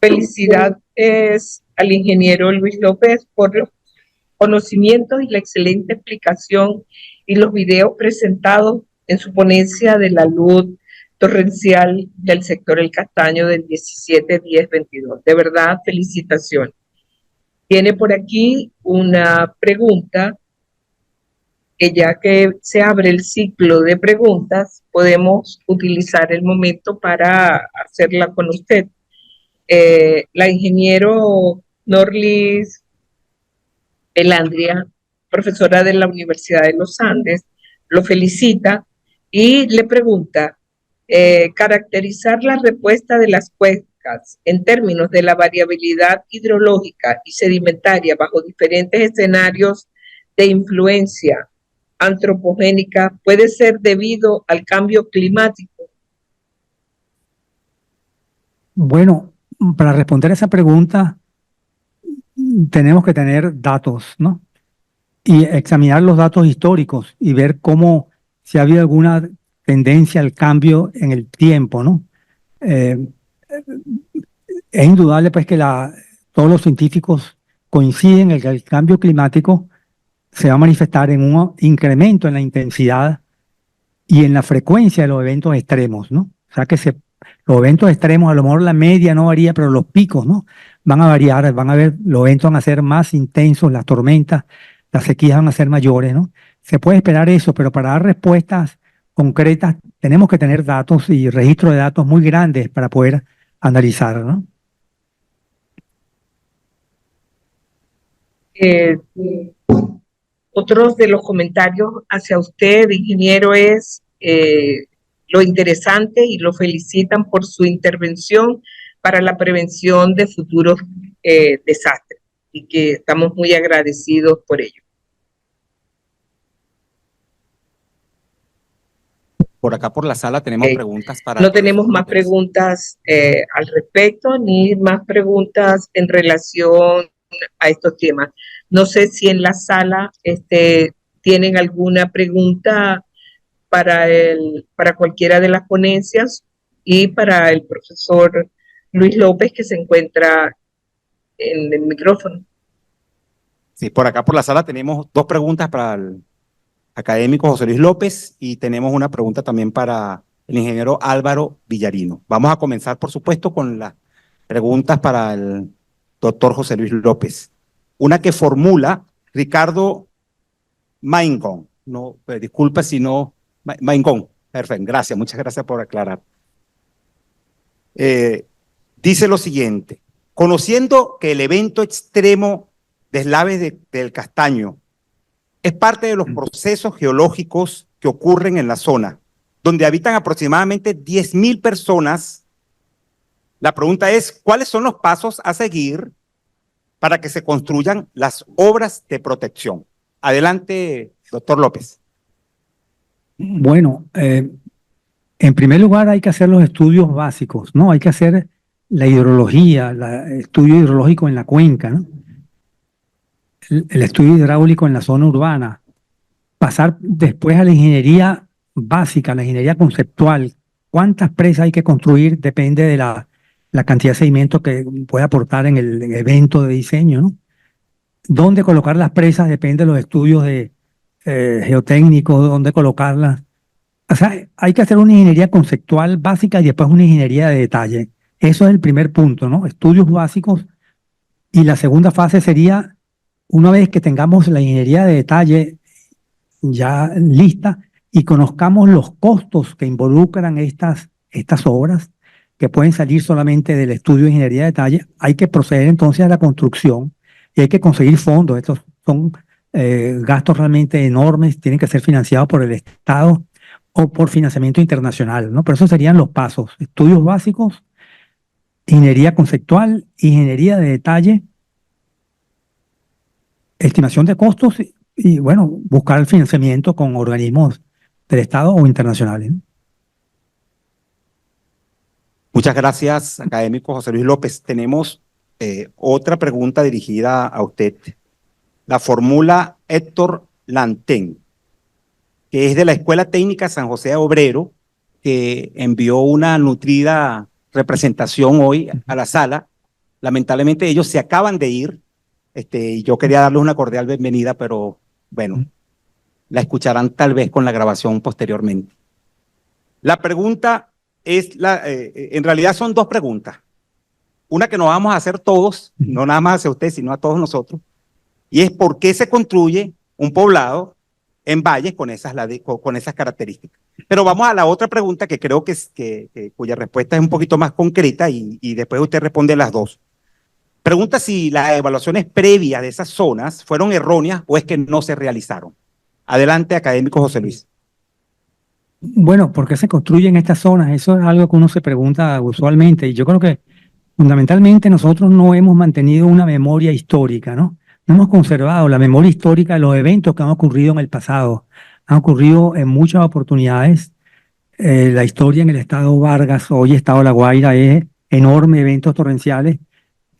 Felicidades al ingeniero Luis López por los conocimientos y la excelente explicación y los videos presentados en su ponencia de la luz torrencial del sector El Castaño del 17-10-22. De verdad, felicitaciones. Tiene por aquí una pregunta que ya que se abre el ciclo de preguntas, podemos utilizar el momento para hacerla con usted. La ingeniero Norlis Elandria, profesora de la Universidad de los Andes, lo felicita y le pregunta, caracterizar la respuesta de las cuencas en términos de la variabilidad hidrológica y sedimentaria bajo diferentes escenarios de influencia antropogénica puede ser debido al cambio climático. Bueno, para responder a esa pregunta tenemos que tener datos, ¿no? Y examinar los datos históricos y ver cómo, si ha habido alguna tendencia al cambio en el tiempo, ¿no? Es indudable pues que todos los científicos coinciden en que el cambio climático se va a manifestar en un incremento en la intensidad y en la frecuencia de los eventos extremos, ¿no? O sea que los eventos extremos, a lo mejor la media no varía, pero los picos, ¿no? Van a variar, los eventos van a ser más intensos, las tormentas, las sequías van a ser mayores, ¿no? Se puede esperar eso, pero para dar respuestas concretas tenemos que tener datos y registros de datos muy grandes para poder analizar, ¿no? Otros de los comentarios hacia usted, ingeniero, es lo interesante y lo felicitan por su intervención para la prevención de futuros desastres y que estamos muy agradecidos por ello. Por acá por la sala tenemos preguntas para... No tenemos más preguntas al respecto, ni más preguntas en relación a estos temas. No sé si en la sala tienen alguna pregunta para cualquiera de las ponencias y para el profesor Luis López, que se encuentra en el micrófono. Sí, por acá por la sala tenemos dos preguntas para el académico José Luis López y tenemos una pregunta también para el ingeniero Álvaro Villarino. Vamos a comenzar, por supuesto, con las preguntas para el doctor José Luis López. Una que formula Ricardo Maincon. No, disculpa si no... Maincon, perfecto, gracias, muchas gracias por aclarar. Dice lo siguiente: conociendo que el evento extremo deslaves del Castaño es parte de los procesos geológicos que ocurren en la zona, donde habitan aproximadamente 10.000 personas. La pregunta es, ¿cuáles son los pasos a seguir para que se construyan las obras de protección? Adelante, doctor López. Bueno, en primer lugar hay que hacer los estudios básicos, ¿no? Hay que hacer la hidrología, el estudio hidrológico en la cuenca, ¿no? El estudio hidráulico en la zona urbana, pasar después a la ingeniería básica, la ingeniería conceptual. ¿Cuántas presas hay que construir? Depende de la cantidad de sedimento que puede aportar en el evento de diseño, ¿no? ¿Dónde colocar las presas? Depende de los estudios geotécnicos, dónde colocarlas. O sea, hay que hacer una ingeniería conceptual básica y después una ingeniería de detalle. Eso es el primer punto, ¿no? Estudios básicos. Y la segunda fase sería, una vez que tengamos la ingeniería de detalle ya lista y conozcamos los costos que involucran estas obras, que pueden salir solamente del estudio de ingeniería de detalle, hay que proceder entonces a la construcción y hay que conseguir fondos. Estos son gastos realmente enormes, tienen que ser financiados por el Estado o por financiamiento internacional, ¿no? Pero esos serían los pasos: estudios básicos, ingeniería conceptual, ingeniería de detalle, estimación de costos y bueno, buscar el financiamiento con organismos del Estado o internacionales, ¿no? Muchas gracias, académico José Luis López. Tenemos otra pregunta dirigida a usted. La formula Héctor Lantén, que es de la Escuela Técnica San José Obrero, que envió una nutrida representación hoy a la sala Lamentablemente ellos se acaban de ir, y yo quería darles una cordial bienvenida, pero bueno, la escucharán tal vez con la grabación posteriormente. La pregunta es, en realidad son dos preguntas. Una que nos vamos a hacer todos, no nada más hacia usted, sino a todos nosotros, y es ¿por qué se construye un poblado en valles con esas características? Pero vamos a la otra pregunta que creo cuya respuesta es un poquito más concreta y después usted responde las dos. Pregunta si las evaluaciones previas de esas zonas fueron erróneas o es que no se realizaron. Adelante, académico José Luis. Bueno, ¿por qué se construyen estas zonas? Eso es algo que uno se pregunta usualmente y yo creo que fundamentalmente nosotros no hemos mantenido una memoria histórica, ¿no? No hemos conservado la memoria histórica de los eventos que han ocurrido en el pasado. Han ocurrido en muchas oportunidades. La historia en el estado Vargas, hoy estado La Guaira, es enorme, eventos torrenciales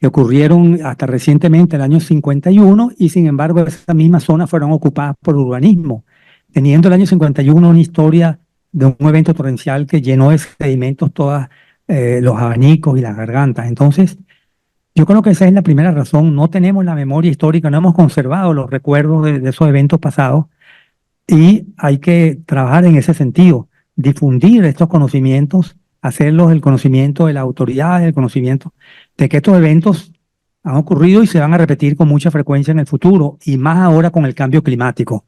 que ocurrieron hasta recientemente, el año 51, y sin embargo esas mismas zonas fueron ocupadas por urbanismo, teniendo el año 51 una historia de un evento torrencial que llenó de sedimentos todos los abanicos y las gargantas. Entonces, yo creo que esa es la primera razón. No tenemos la memoria histórica, no hemos conservado los recuerdos de esos eventos pasados y hay que trabajar en ese sentido, difundir estos conocimientos, hacerlos el conocimiento de las autoridades, el conocimiento de que estos eventos han ocurrido y se van a repetir con mucha frecuencia en el futuro y más ahora con el cambio climático.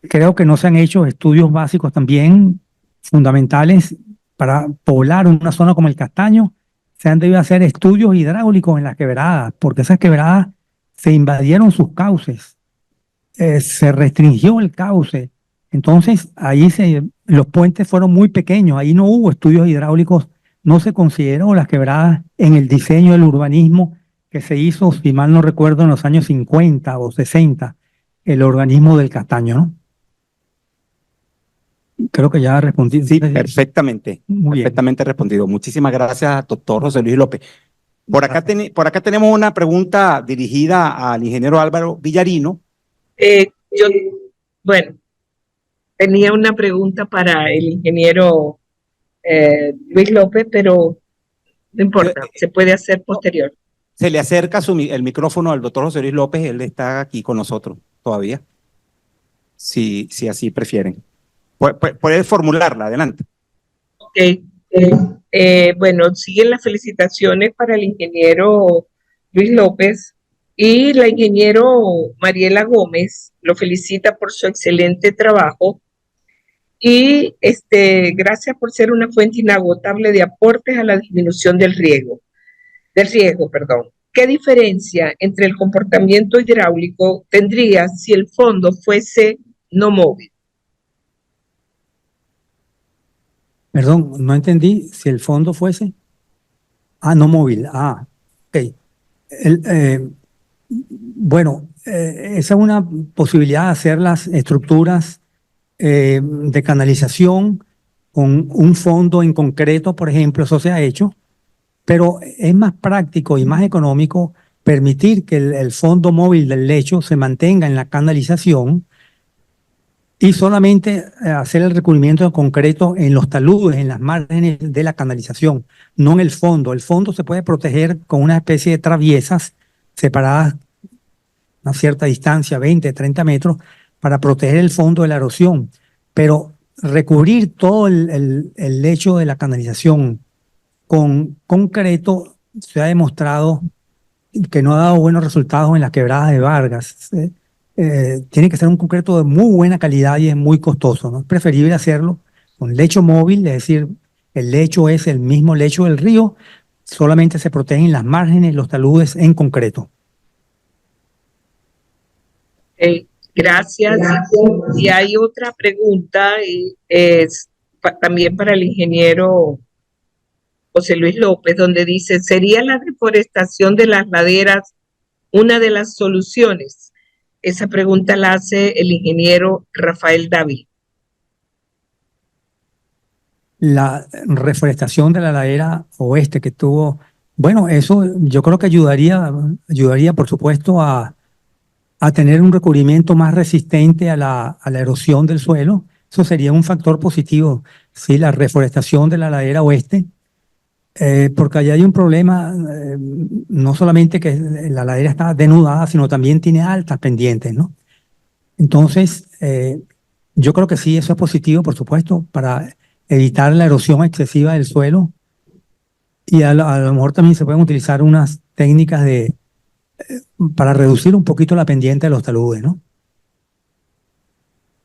Creo que no se han hecho estudios básicos también fundamentales para poblar una zona como el Castaño. Se han debido hacer estudios hidráulicos en las quebradas, porque esas quebradas se invadieron sus cauces, se restringió el cauce. Entonces, ahí los puentes fueron muy pequeños, ahí no hubo estudios hidráulicos, no se consideró las quebradas en el diseño del urbanismo que se hizo, si mal no recuerdo, en los años 50 o 60, el organismo del Castaño, ¿no? Creo que ya respondí. Sí, perfectamente, perfectamente respondido. Muchísimas gracias, doctor José Luis López. Por acá tenemos una pregunta dirigida al ingeniero Álvaro Villarino. Bueno, tenía una pregunta para el ingeniero Luis López, pero no importa, se puede hacer posterior. Se le acerca el micrófono al doctor José Luis López, él está aquí con nosotros todavía, si así prefieren. Puede formularla, adelante. Ok. Bueno, siguen las felicitaciones para el ingeniero Luis López y la ingeniero Mariela Gómez lo felicita por su excelente trabajo y gracias por ser una fuente inagotable de aportes a la disminución del riesgo. ¿Qué diferencia entre el comportamiento hidráulico tendría si el fondo fuese no móvil? Perdón, no entendí si el fondo fuese. No móvil. Ok. Bueno, esa es una posibilidad de hacer las estructuras de canalización con un fondo en concreto, por ejemplo, eso se ha hecho, pero es más práctico y más económico permitir que el fondo móvil del lecho se mantenga en la canalización y solamente hacer el recubrimiento concreto en los taludes, en las márgenes de la canalización, no en el fondo. El fondo se puede proteger con una especie de traviesas separadas a una cierta distancia, 20, 30 metros, para proteger el fondo de la erosión. Pero recubrir todo el lecho de la canalización con concreto se ha demostrado que no ha dado buenos resultados en las quebradas de Vargas. Tiene que ser un concreto de muy buena calidad y es muy costoso, ¿no? Es preferible hacerlo con lecho móvil, es decir, el lecho es el mismo lecho del río, solamente se protegen las márgenes, los taludes en concreto. Gracias. Y hay otra pregunta, también para el ingeniero José Luis López, donde dice, ¿sería la deforestación de las laderas una de las soluciones? Esa pregunta la hace el ingeniero Rafael David. La reforestación de la ladera oeste que tuvo, bueno, eso yo creo que ayudaría por supuesto a tener un recubrimiento más resistente a la erosión del suelo. Eso sería un factor positivo. Sí, la reforestación de la ladera oeste porque allá hay un problema, no solamente que la ladera está denudada, sino también tiene altas pendientes, ¿no? Entonces, yo creo que sí, eso es positivo, por supuesto, para evitar la erosión excesiva del suelo y a lo mejor también se pueden utilizar unas técnicas para reducir un poquito la pendiente de los taludes, ¿no?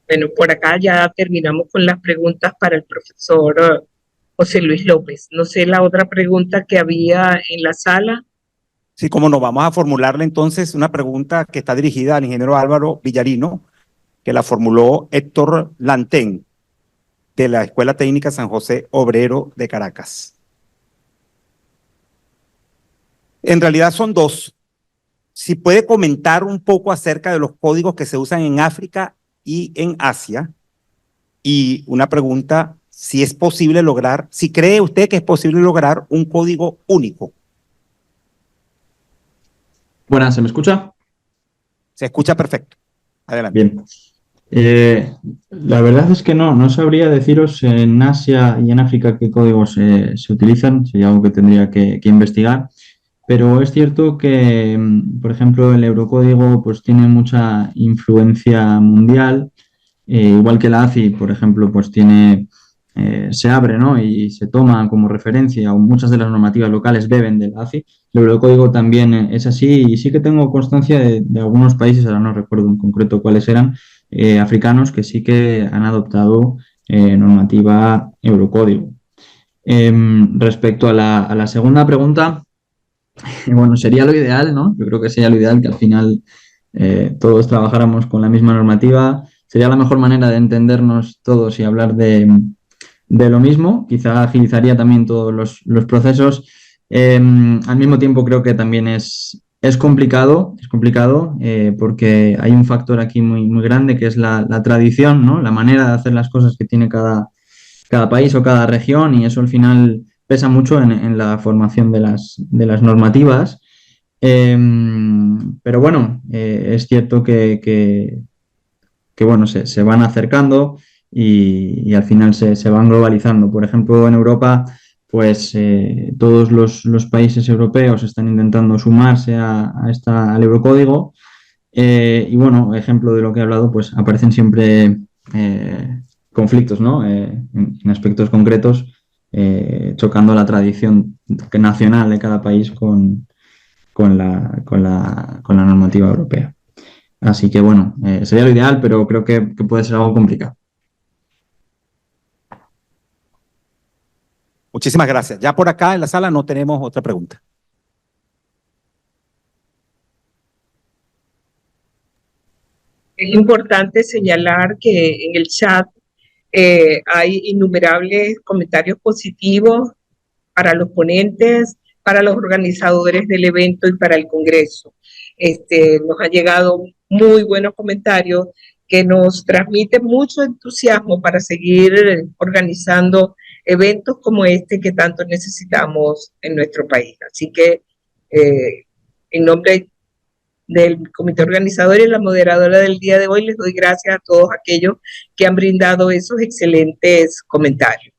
Bueno, por acá ya terminamos con las preguntas para el profesor José Luis López. No sé la otra pregunta que había en la sala. Sí, cómo no, vamos a formularle entonces una pregunta que está dirigida al ingeniero Álvaro Villarino, que la formuló Héctor Lantén, de la Escuela Técnica San José Obrero de Caracas. En realidad son dos. Si puede comentar un poco acerca de los códigos que se usan en África y en Asia. Y una pregunta, si es posible lograr, si cree usted que es posible lograr un código único. Buenas, ¿se me escucha? Se escucha perfecto. Adelante. Bien. La verdad es que no sabría deciros en Asia y en África qué códigos se utilizan, sería algo que tendría que investigar, pero es cierto que, por ejemplo, el eurocódigo pues, tiene mucha influencia mundial, igual que la ACI, por ejemplo, pues se abre, ¿no? Y se toma como referencia, o muchas de las normativas locales beben del ACI. El eurocódigo también es así, y sí que tengo constancia de algunos países, ahora no recuerdo en concreto cuáles eran, africanos, que sí que han adoptado normativa eurocódigo. Respecto a la segunda pregunta, bueno, sería lo ideal, ¿no? Yo creo que sería lo ideal que al final todos trabajáramos con la misma normativa. Sería la mejor manera de entendernos todos y hablar de lo mismo. Quizá agilizaría también todos los procesos. Al mismo tiempo creo que también es complicado, porque hay un factor aquí muy, muy grande que es la tradición, ¿no? La manera de hacer las cosas que tiene cada país o cada región, y eso al final pesa mucho en la formación de las normativas. Pero bueno, es cierto que bueno, se van acercando y al final se van globalizando. Por ejemplo, en Europa, pues todos los países europeos están intentando sumarse al eurocódigo. Y bueno, ejemplo de lo que he hablado, pues aparecen siempre conflictos, ¿no? En aspectos concretos, chocando la tradición nacional de cada país con la normativa europea. Así que bueno, sería lo ideal, pero creo que puede ser algo complicado. Muchísimas gracias. Ya por acá en la sala no tenemos otra pregunta. Es importante señalar que en el chat hay innumerables comentarios positivos para los ponentes, para los organizadores del evento y para el Congreso. Nos han llegado muy buenos comentarios que nos transmiten mucho entusiasmo para seguir organizando eventos como este que tanto necesitamos en nuestro país. Así que en nombre del comité organizador y la moderadora del día de hoy, les doy gracias a todos aquellos que han brindado esos excelentes comentarios.